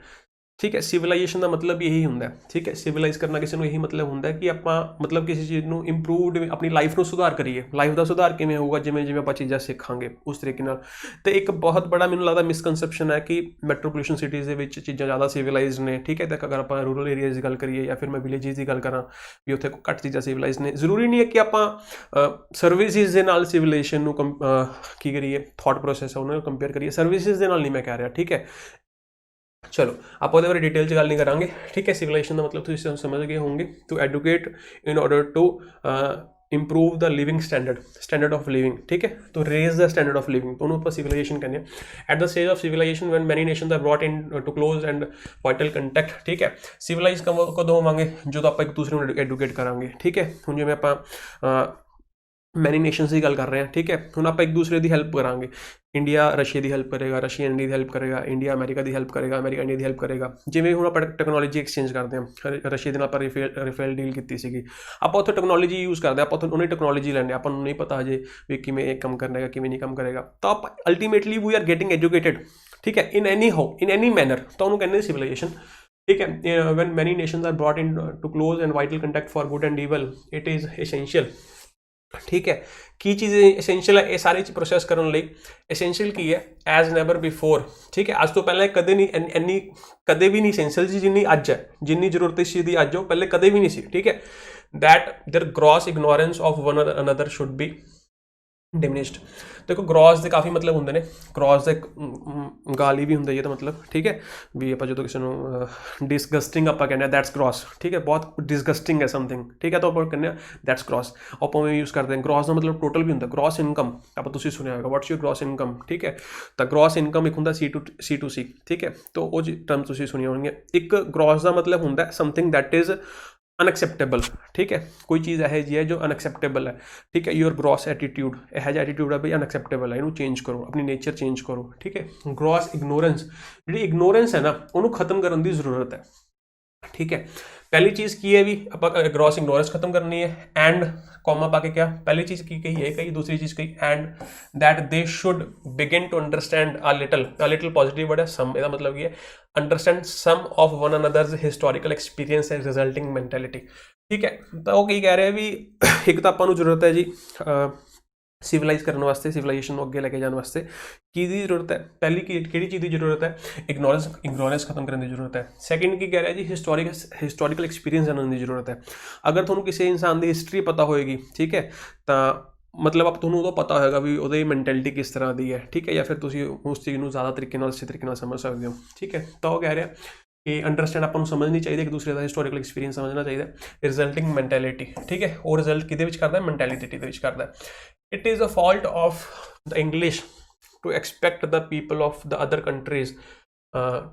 ਠੀਕ ਹੈ, ਸਿਵਲਾਈਜੇਸ਼ਨ ਦਾ ਮਤਲਬ ਇਹੀ ਹੁੰਦਾ। ਠੀਕ ਹੈ, ਸਿਵਲਾਈਜ਼ ਕਰਨਾ ਕਿਸੇ ਨੂੰ ਇਹੀ ਮਤਲਬ ਹੁੰਦਾ ਕਿ ਆਪਾਂ ਮਤਲਬ ਕਿਸੇ ਚੀਜ਼ ਨੂੰ ਇੰਪਰੂਵਡ, ਆਪਣੀ ਲਾਈਫ ਨੂੰ ਸੁਧਾਰ ਕਰੀਏ। ਲਾਈਫ ਦਾ ਸੁਧਾਰ ਕਿਵੇਂ ਹੋਊਗਾ, ਜਿਵੇਂ ਜਿਵੇਂ ਆਪਾਂ ਚੀਜ਼ਾਂ ਸਿੱਖਾਂਗੇ ਉਸ ਤਰੀਕੇ ਨਾਲ। ਤੇ ਇੱਕ ਬਹੁਤ ਬੜਾ ਮੈਨੂੰ ਲੱਗਦਾ ਮਿਸਕਨਸੈਪਸ਼ਨ ਹੈ ਕਿ ਮੈਟਰੋਪੋਲੀਟਨ ਸਿਟੀਜ਼ ਦੇ ਵਿੱਚ ਚੀਜ਼ਾਂ ਜ਼ਿਆਦਾ ਸਿਵਲਾਈਜ਼ਡ ਨੇ। ਠੀਕ ਹੈ, ਤਾਂ ਅਗਰ ਆਪਾਂ ਰੂਰਲ ਏਰੀਆਜ਼ ਦੀ ਗੱਲ ਕਰੀਏ ਜਾਂ ਫਿਰ ਮੈਂ ਵਿਲੇਜਿਸ ਦੀ ਗੱਲ ਕਰਾਂ ਵੀ ਉੱਥੇ ਘੱਟ ਚੀਜ਼ਾਂ ਸਿਵਲਾਈਜ਼ਡ ਨੇ। ਜ਼ਰੂਰੀ ਨਹੀਂ ਹੈ ਕਿ ਆਪਾਂ ਸਰਵਿਸਿਜ਼ ਦੇ ਨਾਲ ਸਿਵਲਾਈਜੇਸ਼ਨ ਨੂੰ ਕੀ ਕਰੀਏ, ਥਾਟ ਪ੍ਰੋਸੈਸ ਹੈ ਉਹਨਾਂ ਨੂੰ ਕੰਪੇਅਰ ਕਰੀਏ। ਸਰਵਿਸਿਜ਼ ਦੇ ਨਾਲ ਨਹੀਂ ਮੈਂ ਕਹਿ ਰਿਹਾ। ਠੀਕ ਹੈ, चलो आप ਉਹਦੇ ਬਾਰੇ डिटेल च गल नहीं करांगे, ठीक है। सिविलाइजेशन का मतलब तुम समझ गए होंगे, to educate in order to improve the living standard of living, ठीक है। तो raise the standard of living तो उन्होंने सिविलाइजेशन कहने at the stage of civilization when many nations are brought into close and vital contact, ठीक है। सिविलाइज कदों होवांगे जो आप एक दूसरे को एडुकेट करांगे, ठीक है। हुण जिवें आप मैनी नेशनस की गल कर रहे हैं, ठीक है। हुण आप एक दूसरे की हेल्प करांगे, इंडिया रशिया की हेल्प करेगा, रशिया इंडिया की हेल्प करेगा, इंडिया अमेरिका की हेल्प करेगा, अमेरिका इंडिया की हेल्प करेगा। जिवें हुण आप टैक्नोलॉजी एक्सचेंज करते हैं, रशिया दे नाल आपां रिफेल डील की सीगी, आपां उत्थे टैक्नोलॉजी यूज़ करते हैं, आपां उत्थे उन्हें टैक्नोलॉजी लैंदे, आपां नूं नहीं पता हजे भी किवें काम करना है किवें नहीं काम करेगा। तो आप ultimately we are getting educated, ठीक है, इन एनी मैनर, तो उन्होंने कहते हैं सिविलाइजेशन, ठीक है। When many nations are brought into close and vital contact for good and evil, it is essential, ठीक है। की चीज़ एसेंशियल है, ये सारी चीज़ प्रोसैस करने लई एसेंशियल की है एज नैवर बिफोर, ठीक है। अज तो पहले कदे नहीं इन्नी कदे भी नहीं एसेंशियल जी जिन्नी अज है, जिन्नी जरूरत इस चीज़ की अज हो पहले कदे भी नहीं सी, ठीक है। That their gross ignorance of one another should be diminished. देखो ग्रॉस के काफ़ी मतलब होंगे ने, ग्रॉस एक गाली भी होंगे, ये तो मतलब, ठीक है भी आप जो किसी को डिसगस्टिंग आप कहने दैट्स ग्रॉस, ठीक है, बहुत डिसगस्टिंग है समथिंग, ठीक है, तो आप कहने दैट्स ग्रॉस। आप यूज़ करते हैं ग्रॉस का मतलब टोटल भी होंगे, ग्रॉस इनकम आप तुम सुनिया होगा, व्हाट्स योर ग्रॉस इनकम, ठीक है। तो ग्रॉस इनकम एक होंगे सी टू सी, ठीक है। तो वो टर्म तुम सुनिया होंगे। एक ग्रॉस का मतलब होंगे समथिंग दैट इज़ अनएक्सैप्टेबल, ठीक है। कोई चीज़ यह जी है जो अनएक्सैप्टेबल है, ठीक है। योर ग्रॉस एटीट्यूड, यह जो एटीट्यूड है भाई अनएक्सैप्टेबल है, इनू चेंज करो, अपनी नेचर चेंज करो, ठीक है। ग्रॉस इग्नोरेंस, जी इग्नोरेंस है ना उन्होंने खत्म करने की जरूरत है, ठीक है। पहली चीज़ की है भी आप ग्रॉस इग्नोरेंस खत्म करनी है, एंड कॉमा पाके क्या पहली चीज़ की कही है कही, दूसरी चीज़ कही and that they should begin to understand a little positive word है सम, इसका मतलब ये understand some of one another's historical experience and resulting mentality, ठीक है। तो वो की कह रहे हैं भी एक तो आपां नूं जरूरत है जी सिविलाइज करने वास्ते, सिविलाइजेशन अगे लेके जाने वास्ते की जरूरत है, पहली किहड़ी चीज़ की जरूरत है, इग्नोरेंस खत्म करने की जरूरत है। सैकेंड की कह रहा है जी हिस्टोरिकल एक्सपीरियंस जानने की जरूरत है। अगर तुहानूं किसी इंसान की हिस्टरी पता होएगी, ठीक है, तो मतलब आप तुहानूं उदों पता होएगा भी उहदी मैंटेलिटी किस तरह की है, ठीक है, या फिर तुसीं उस चीज़ को ज़्यादा तरीके नाल अच्छे तरीके नाल समझ सकते हो, ठीक है। तो वो कह रहे हैं कि अंडरस्टैंड आपको समझनी चाहिए, एक दूसरे का हिस्टोरिकल एक्सपीरियंस समझना चाहिए, रिजल्टिंग मैंटेलिटी, ठीक है। वो रिजल्ट किहदे विच करदा है, मैंटेलिटी दे विच करदा है। It is a fault of the English to expect the people of the other countries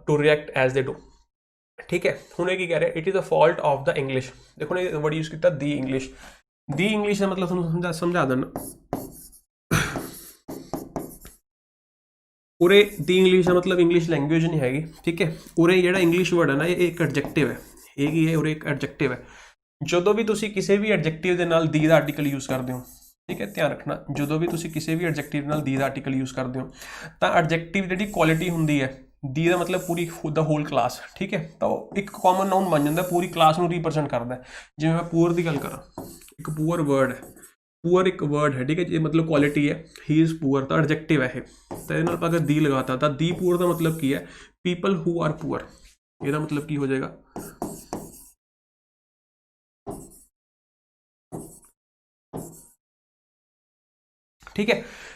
to react as they do, ठीक है। हुणे की कह रहे हैं, it is a fault of the English. देखो ने वर्ड यूज़ किया दी इंग्लिश का मतलब तुहानूं समझा देना, उरे दी इंग्लिश का मतलब इंग्लिश लैंग्वेज नहीं हैगी, ठीक है। उरे जिहड़ा इंग्लिश वर्ड है ना ये एक एडजैक्टिव है, ये की है उरे एक एडजैक्टिव है। जो भी तुसीं किसी भी एडजैक्टिव के नाल दी दा आर्टिकल यूज़ करते हो, ठीक है, ध्यान रखना जो भी तुसीं किसी भी एडजैक्टिव नाल दी दा आर्टिकल यूज़ करते हो तो एडजैक्टिव जिहड़ी क्वालिटी हुंदी है, दी का मतलब पूरी द होल क्लास, ठीक है। तो एक कॉमन नाउन बन जाता है, पूरी क्लास को रिप्रजेंट करता है। जिवें मैं पुअर की गल करा, एक पुअर वर्ड है, पुअर एक वर्ड है, ठीक है, ये मतलब क्वालिटी है, ही इज़ पुअर, तो एडजैक्टिव है। तो ये अगर दी लगाता तो दी पुअर का मतलब की है पीपल हु आर पुअर, ਇਹਦਾ मतलब की हो जाएगा ठीक है।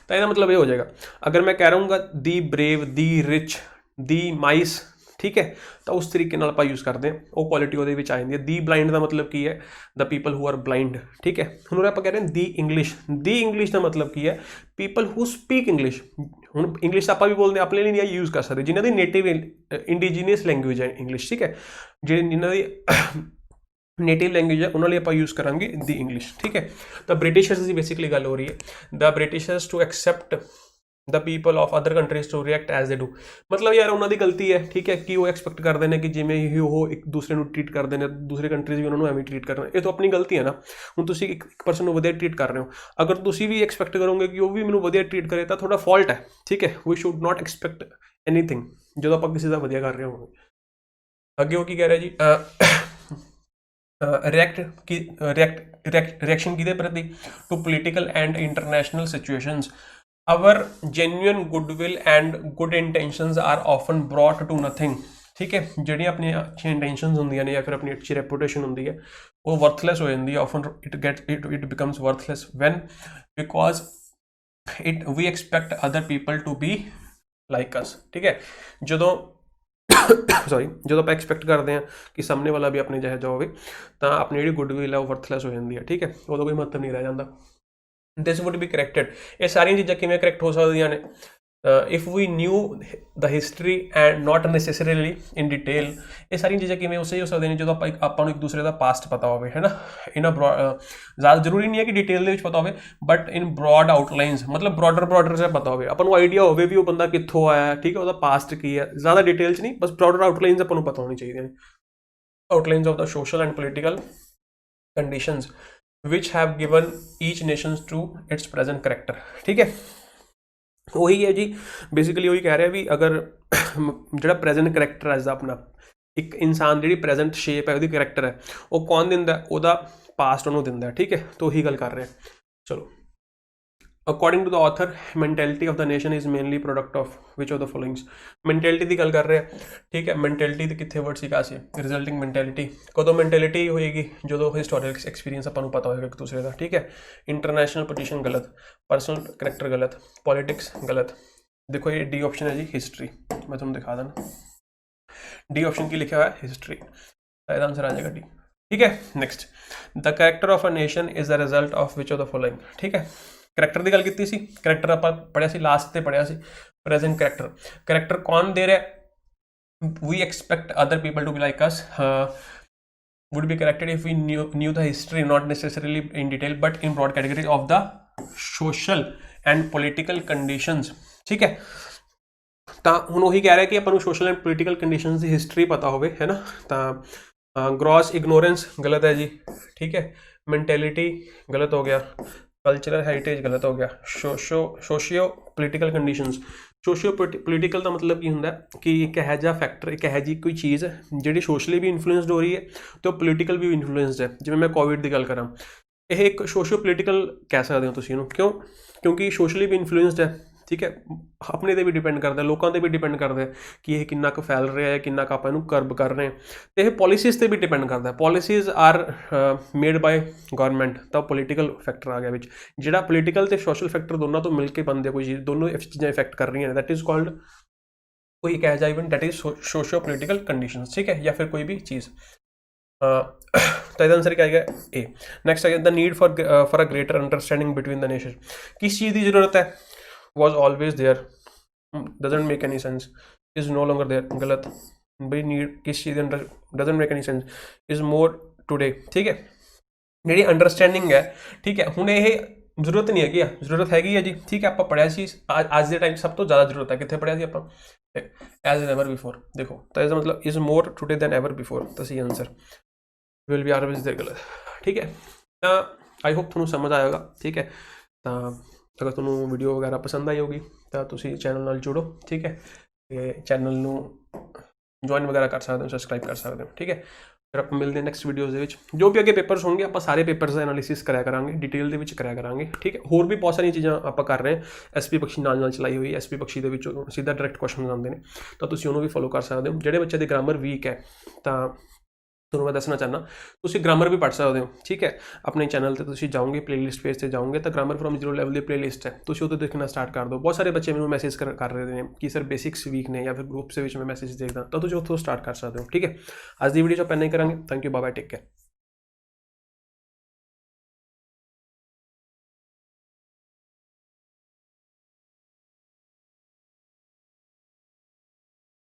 तो इसका मतलब ये हो जाएगा, अगर मैं कह रहूँगा दी ब्रेव, दी रिच, दी माइस, ठीक है, तो उस तरीके नाल आपां यूज़ करते हैं, वो क्वालिटी वो आ जाती है। दी ब्लाइंड का मतलब की है the people who are blind, ठीक है। हुण आप कह रहे हैं दी इंग्लिश का मतलब की है पीपल हु स्पीक इंग्लिश। हुण इंग्लिश आप भी बोलते अपने लिए नहीं यूज़ कर सकते, जिन्हों की नेटिव इंडिजीनियस लैंग्वेज है इंग्लिश, ठीक है, जिन्हों की नेटिव लैंग्वेज है उन्होंने आप यूज़ करांगे दी इंग्लिश, ठीक है। तो ब्रिटिशर्स की बेसिकली गल हो रही है, the Britishers to accept the people of other countries to react as they do, मतलब यार उन्होंने गलती है, ठीक है, कि वो एक्सपैक्ट करते हैं कि जिमें ही वो एक दूसरे को ट्रीट करते हैं, दूसरे कंट्रीज भी उन्होंने एवं ट्रीट करना, ये तो अपनी गलती है ना। हुण तुसीं एक परसन को वधिया ट्रीट कर रहे हो, अगर तुसीं भी एक्सपैक्ट करोगे कि वो भी मैनूं वधिया ट्रीट करे तो थोड़ा फॉल्ट है, ठीक है। We should not expect anything जो आप किसी का वधिया कर रहे हो। अगे वो की कह रहे जी रिएक्शन किहदे प्रति, to political and international situations, our genuine goodwill and good intentions are often brought to nothing, ठीक है। जिहड़ियां अपनी अच्छी इंटेंशंस होंदियां ने या फिर अपनी अच्छी रेपूटेशन होंदी है वो वर्थलैस हो जाती है, often it becomes worthless when because we expect other people to be like us, ठीक है। जो ਸੌਰੀ, ਜਦੋਂ ਆਪਾਂ ਐਕਸਪੈਕਟ ਕਰਦੇ ਹਾਂ ਕਿ ਸਾਹਮਣੇ ਵਾਲਾ ਵੀ ਆਪਣੇ ਜਿਹੋ ਜਿਹਾ ਹੋਵੇ ਤਾਂ ਆਪਣੀ ਜਿਹੜੀ ਗੁੱਡਵਿਲ ਹੈ ਉਹ ਵਰਥਲੈਸ ਹੋ ਜਾਂਦੀ ਹੈ, ਠੀਕ ਹੈ, ਉਦੋਂ ਕੋਈ ਮਹੱਤਵ ਨਹੀਂ ਰਹਿ ਜਾਂਦਾ। This would be corrected. ਇਹ ਸਾਰੀਆਂ ਚੀਜ਼ਾਂ ਕਿਵੇਂ ਕਰੈਕਟ ਹੋ ਸਕਦੀਆਂ ਨੇ? If we knew the history and not necessarily in detail. ਇਹ ਸਾਰੀਆਂ ਚੀਜ਼ਾਂ ਕਿਵੇਂ ਉਸੇ ਹੋ ਸਕਦੀਆਂ ਨੇ ਜਦੋਂ ਆਪਾਂ ਨੂੰ ਇੱਕ ਦੂਸਰੇ ਦਾ ਪਾਸਟ ਪਤਾ ਹੋਵੇ, ਹੈ ਨਾ। ਇਹਨਾਂ ਜ਼ਿਆਦਾ ਜ਼ਰੂਰੀ ਨਹੀਂ ਹੈ ਕਿ ਡਿਟੇਲ ਦੇ ਵਿੱਚ ਪਤਾ ਹੋਵੇ, ਬਟ ਇਨ ਬ੍ਰੌਡ ਆਊਟਲਾਈਨਸ, ਮਤਲਬ ਬ੍ਰੌਡਰ ਜਿਹਾ ਪਤਾ ਹੋਵੇ, ਆਪਾਂ ਨੂੰ ਆਈਡੀਆ ਹੋਵੇ ਵੀ ਉਹ ਬੰਦਾ ਕਿੱਥੋਂ ਆਇਆ, ਠੀਕ ਹੈ, ਉਹਦਾ ਪਾਸਟ ਕੀ ਹੈ, ਜ਼ਿਆਦਾ ਡਿਟੇਲ 'ਚ ਨਹੀਂ, ਬਸ ਬ੍ਰੌਡਰ ਆਊਟਲਾਈਨਸ ਆਪਾਂ ਨੂੰ ਪਤਾ ਹੋਣੀ ਚਾਹੀਦੀਆਂ ਨੇ। Outlines of the social and political conditions which have given each nations to its present character, ਠੀਕ ਹੈ। ਉਹੀ ਹੈ ਜੀ, ਬੇਸਿਕਲੀ ਉਹੀ ਕਹਿ ਰਿਹਾ ਵੀ ਅਗਰ ਜਿਹੜਾ ਪ੍ਰੈਜ਼ੈਂਟ ਕਰੈਕਟਰ ਹੈ ਆਪਣਾ, ਇੱਕ ਇਨਸਾਨ ਜਿਹੜੀ ਪ੍ਰੈਜ਼ੈਂਟ ਸ਼ੇਪ ਹੈ ਉਹਦੀ ਕਰੈਕਟਰ ਹੈ, ਉਹ ਕੌਣ ਦਿੰਦਾ? ਉਹਦਾ ਪਾਸਟ ਉਹਨੂੰ ਦਿੰਦਾ, ਠੀਕ ਹੈ। ਤਾਂ ਉਹੀ ਗੱਲ ਕਰ ਰਿਹਾ। ਚਲੋ, according to the author, mentality of the nation is mainly product of which of the followings. Mentality ਦੀ ਗੱਲ ਕਰ ਰਿਹਾ, ਠੀਕ ਹੈ। ਮੈਂਟੈਲਿਟੀ ਦੇ ਕਿੱਥੇ ਵਰਡ ਸੀਗਾ ਸੀ? ਰਿਜ਼ਲਟਿੰਗ ਮੈਂਟੈਲਿਟੀ। ਕਦੋਂ ਮੈਂਟੈਲਿਟੀ ਹੋਏਗੀ? ਜਦੋਂ ਹਿਸਟੋਰੀਕਲ ਐਕਸਪੀਰੀਅੰਸ ਆਪਾਂ ਨੂੰ ਪਤਾ ਹੋਏਗਾ ਇੱਕ ਦੂਸਰੇ ਦਾ, ਠੀਕ ਹੈ। ਇੰਟਰਨੈਸ਼ਨਲ ਪੋਜੀਸ਼ਨ ਗਲਤ, ਪਰਸਨਲ ਕਰੈਕਟਰ ਗਲਤ, ਪੋਲੀਟਿਕਸ ਗਲਤ। ਦੇਖੋ ਇਹ ਡੀ ਆਪਸ਼ਨ ਹੈ ਜੀ, ਹਿਸਟਰੀ। ਮੈਂ ਤੁਹਾਨੂੰ ਦਿਖਾ ਦੇਣਾ ਡੀ ਆਪਸ਼ਨ ਕੀ ਲਿਖਿਆ ਹੋਇਆ? ਹਿਸਟਰੀ। ਤਾਂ ਇਹਦਾ ਆਨਸਰ ਆ ਜਾਏਗਾ ਡੀ, ਠੀਕ ਹੈ। Next, the character of a nation is the result of which of the following, ਠੀਕ ਹੈ। ਕਰੈਕਟਰ ਦੀ ਗੱਲ ਕੀਤੀ ਸੀ, ਕਰੈਕਟਰ ਆਪਾਂ ਪੜ੍ਹਿਆ ਸੀ ਲਾਸਟ ਤੇ ਪੜ੍ਹਿਆ ਸੀ। ਪ੍ਰੈਜ਼ੈਂਟ ਕਰੈਕਟਰ, ਕਰੈਕਟਰ ਕੌਣ ਦੇ ਰਿਹਾ? We expect other people to be like us, would be corrected if we knew the history, not necessarily in detail but in broad categories of the social and political conditions, ਠੀਕ ਹੈ। ਤਾਂ ਹੁਣ ਉਹੀ ਕਹਿ ਰਿਹਾ ਕਿ ਆਪਾਂ ਨੂੰ social and political conditions the history ਪਤਾ ਹੋਵੇ, ਹੈ ਨਾ। ਤਾਂ ਗ੍ਰੋਸ ਇਗਨੋਰੈਂਸ ਗਲਤ ਹੈ ਜੀ, ਠੀਕ ਹੈ। ਮੈਂਟੈਲਿਟੀ ਗਲਤ ਹੋ ਗਿਆ, ਕਲਚਰਲ ਹੈਰੀਟੇਜ ਗਲਤ ਹੋ ਗਿਆ, ਸੋਸ਼ੀਓ ਪੋਲੀਟੀਕਲ ਕੰਡੀਸ਼ਨਸ। ਸੋਸ਼ੀਓ ਪੋਲੀਟੀਕਲ ਦਾ ਮਤਲਬ ਕੀ ਹੁੰਦਾ ਕਿ ਇੱਕ ਇਹੋ ਜਿਹਾ ਫੈਕਟਰ, ਇੱਕ ਇਹੋ ਜਿਹੀ ਕੋਈ ਚੀਜ਼ ਜਿਹੜੀ ਸੋਸ਼ਲੀ ਵੀ ਇਨਫਲੂਐਂਸਡ ਹੋ ਰਹੀ ਹੈ ਅਤੇ ਉਹ ਪੋਲੀਟੀਕਲ ਵੀ ਇਨਫਲੂਐਂਸਡ ਹੈ। ਜਿਵੇਂ ਮੈਂ ਕੋਵਿਡ ਦੀ ਗੱਲ ਕਰਾਂ, ਇਹ ਇੱਕ ਸੋਸ਼ੀਓ ਪੋਲੀਟੀਕਲ ਕਹਿ ਸਕਦੇ ਹੋ ਤੁਸੀਂ ਇਹਨੂੰ। ਕਿਉਂਕਿ ਸੋਸ਼ਲੀ ਵੀ ਇਨਫਲੂਐਂਸਡ ਹੈ, ਠੀਕ ਹੈ। ਆਪਣੇ 'ਤੇ ਵੀ ਡਿਪੈਂਡ ਕਰਦਾ, ਲੋਕਾਂ 'ਤੇ ਵੀ ਡਿਪੈਂਡ ਕਰਦਾ ਕਿ ਇਹ ਕਿੰਨਾ ਕੁ ਫੈਲ ਰਿਹਾ ਹੈ, ਕਿੰਨਾ ਕੁ ਆਪਾਂ ਇਹਨੂੰ ਕਰਬ ਕਰ ਰਹੇ ਹਾਂ। ਅਤੇ ਇਹ ਪੋਲਿਸੀਜ਼ 'ਤੇ ਵੀ ਡਿਪੈਂਡ ਕਰਦਾ। Policies are made by government, ਤਾਂ ਪੋਲੀਟੀਕਲ ਫੈਕਟਰ ਆ ਗਿਆ ਵਿੱਚ। ਜਿਹੜਾ ਪੋਲੀਟੀਕਲ ਅਤੇ ਸੋਸ਼ਲ ਫੈਕਟਰ ਦੋਨਾਂ ਤੋਂ ਮਿਲ ਕੇ ਬਣਦੇ ਕੋਈ ਚੀਜ਼, ਦੋਨੋਂ ਚੀਜ਼ਾਂ ਇਫੈਕਟ ਕਰ ਰਹੀਆਂ ਨੇ, ਦੈਟ ਇਜ਼ ਕਾਲਡ ਕੋਈ ਕਹਿ ਜਾ even that is socio political conditions, ਠੀਕ ਹੈ, ਜਾਂ ਫਿਰ ਕੋਈ ਵੀ ਚੀਜ਼। ਤਾਂ ਇਹਦਾ ਆਨਸਰ ਕੀ ਆਏਗਾ? ਏ। ਨੈਕਸਟ ਆਏਗਾ the need for a greater understanding between the nation. ਕਿਸ ਚੀਜ਼ ਦੀ ਜ਼ਰੂਰਤ ਹੈ? was always there, doesn't make any sense, is no longer there, गलत। भाई नीड किस चीज़ under, doesn't make any sense, is more today, ठीक है। ਜਿਹੜੀ ਅੰਡਰਸਟੈਂਡਿੰਗ ਹੈ, ਠੀਕ ਹੈ। ਹੁਣ ਇਹ ਜ਼ਰੂਰਤ ਨਹੀਂ ਹੈਗੀ ਆ, ਜ਼ਰੂਰਤ ਹੈਗੀ ਹੈ ਜੀ, ਠੀਕ ਹੈ। ਆਪਾਂ ਪੜ੍ਹਿਆ ਸੀ ਅੱਜ ਦੇ ਟਾਈਮ ਸਭ ਤੋਂ ਜ਼ਿਆਦਾ ਜ਼ਰੂਰਤ ਹੈ, ਕਿੱਥੇ ਪੜ੍ਹਿਆ ਸੀ ਆਪਾਂ? As an ever before. ਦੇਖੋ ਤਾਂ ਇਸਦਾ ਮਤਲਬ is more today than ever before, ਤਾਂ ਸਹੀ answer will be always there, ਗਲਤ, ਠੀਕ ਹੈ। ਤਾਂ ਆਈ ਹੋਪ ਤੁਹਾਨੂੰ ਸਮਝ ਆਏਗਾ, ਠੀਕ ਹੈ। ਤਾਂ ਅਗਰ ਤੁਹਾਨੂੰ ਵੀਡੀਓ ਵਗੈਰਾ ਪਸੰਦ ਆਈ ਹੋਗੀ ਤਾਂ ਤੁਸੀਂ ਚੈਨਲ ਨਾਲ ਜੁੜੋ, ਠੀਕ ਹੈ। ਅਤੇ ਚੈਨਲ ਨੂੰ ਜੁਆਇਨ ਵਗੈਰਾ ਕਰ ਸਕਦੇ ਹੋ, ਸਬਸਕ੍ਰਾਈਬ ਕਰ ਸਕਦੇ ਹੋ, ਠੀਕ ਹੈ। ਫਿਰ ਆਪਾਂ ਮਿਲਦੇ ਹਾਂ ਨੈਕਸਟ ਵੀਡੀਓਜ਼ ਦੇ ਵਿੱਚ। ਜੋ ਵੀ ਅੱਗੇ ਪੇਪਰਸ ਹੋਣਗੇ ਆਪਾਂ ਸਾਰੇ ਪੇਪਰਸ ਦਾ ਐਨਾਲਿਸਿਸ ਕਰਿਆ ਕਰਾਂਗੇ, ਡਿਟੇਲ ਦੇ ਵਿੱਚ ਕਰਿਆ ਕਰਾਂਗੇ, ਠੀਕ ਹੈ। ਹੋਰ ਵੀ ਬਹੁਤ ਸਾਰੀਆਂ ਚੀਜ਼ਾਂ ਆਪਾਂ ਕਰ ਰਹੇ ਹਾਂ। SP ਬਖਸ਼ੀ ਨਾਲ ਚਲਾਈ ਹੋਈ, SP ਬਖਸ਼ੀ ਦੇ ਵਿੱਚੋਂ ਸਿੱਧਾ ਡਾਇਰੈਕਟ ਕੁਐਸਚਨਸ ਆਉਂਦੇ ਨੇ, ਤਾਂ ਤੁਸੀਂ ਉਹਨੂੰ ਵੀ ਫੋਲੋ ਕਰ ਸਕਦੇ ਹੋ। ਜਿਹੜੇ ਬੱਚੇ ਦੀ ਗ੍ਰਾਮਰ ਵੀਕ ਹੈ ਤਾਂ ਤੁਹਾਨੂੰ ਮੈਂ ਦੱਸਣਾ ਚਾਹੁੰਦਾ ਤੁਸੀਂ ਗ੍ਰਾਮਰ ਵੀ ਪੜ੍ਹ ਸਕਦੇ ਹੋ, ਠੀਕ ਹੈ। ਆਪਣੇ ਚੈਨਲ 'ਤੇ ਤੁਸੀਂ ਜਾਓਗੇ, ਪਲੇਲਿਸਟ ਪੇਜ 'ਤੇ ਜਾਓਗੇ ਤਾਂ grammar from zero level the playlist ਹੈ, ਤੁਸੀਂ ਉਹਦੇ ਦੇਖਣਾ ਸਟਾਰਟ ਕਰ ਦਿਓ। ਬਹੁਤ ਸਾਰੇ ਬੱਚੇ ਮੈਨੂੰ ਮੈਸੇਜ ਕਰ ਰਹੇ ਨੇ ਕਿ ਸਰ ਬੇਸਿਕਸ ਵੀਕ ਨੇ, ਜਾਂ ਫਿਰ ਗਰੁੱਪਸ ਦੇ ਵਿੱਚ ਮੈਂ ਮੈਸੇਜ ਦੇਖਦਾ, ਤਾਂ ਤੁਸੀਂ ਉੱਥੋਂ ਸਟਾਰਟ ਕਰ ਸਕਦੇ ਹੋ, ਠੀਕ ਹੈ। ਅੱਜ ਦੀ ਵੀਡੀਓ 'ਚ ਆਪਾਂ ਇੰਨਾ ਹੀ ਕਰਾਂਗੇ। Thank you, bye bye, take care.